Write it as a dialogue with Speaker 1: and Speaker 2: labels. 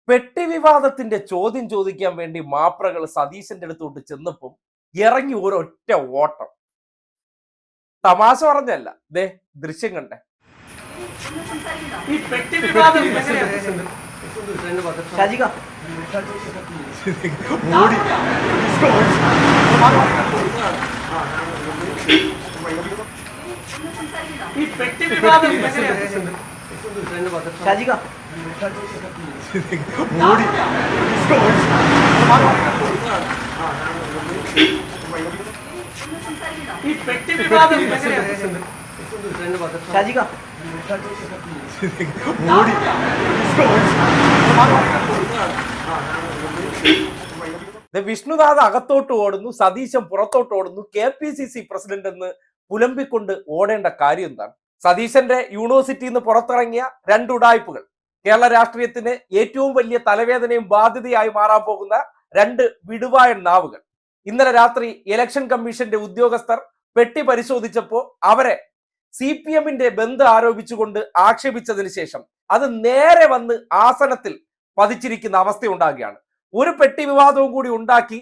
Speaker 1: പെട്ടി വിവാദത്തിന്റെ ചോദ്യം ചോദിക്കാൻ വേണ്ടി മാപ്രകൾ സതീശന്റെ അടുത്തോട്ട് ചെന്നപ്പം ഇറങ്ങി ഒരൊറ്റ ഓട്ടം. തമാശ പറഞ്ഞല്ല, ദേ ദൃശ്യം കണ്ടേ.
Speaker 2: ഈ പെട്ടി വിവാദം ഈ പെട്ടി വിവാദം ഈ പെട്ടി വിവാദം
Speaker 1: വിഷ്ണുദാസ് അകത്തോട്ട് ഓടുന്നു, സതീശൻ പുറത്തോട്ട് ഓടുന്നു. KPCC പ്രസിഡന്റ് എന്ന് പുലമ്പിക്കൊണ്ട് ഓടേണ്ട കാര്യം എന്താണ്? സതീശന്റെ യൂണിവേഴ്സിറ്റിയിൽ നിന്ന് പുറത്തിറങ്ങിയ രണ്ട് ഉഡായിപ്പുകൾ, കേരള രാഷ്ട്രീയത്തിന് ഏറ്റവും വലിയ തലവേദനയും ബാധ്യതയായി മാറാൻ പോകുന്ന രണ്ട് വിടുവായ നാവുകൾ. ഇന്നലെ രാത്രി ഇലക്ഷൻ കമ്മീഷന്റെ ഉദ്യോഗസ്ഥർ പെട്ടി പരിശോധിച്ചപ്പോൾ അവരെ CPM-ന്റെ ബന്ധം ആരോപിച്ചുകൊണ്ട് ആക്ഷേപിച്ചതിന് ശേഷം അത് നേരെ വന്ന് ആസനത്തിൽ പതിച്ചിരിക്കുന്ന അവസ്ഥ ഉണ്ടാകുകയാണ്. ഒരു പെട്ടി വിവാദവും കൂടി ഉണ്ടാക്കി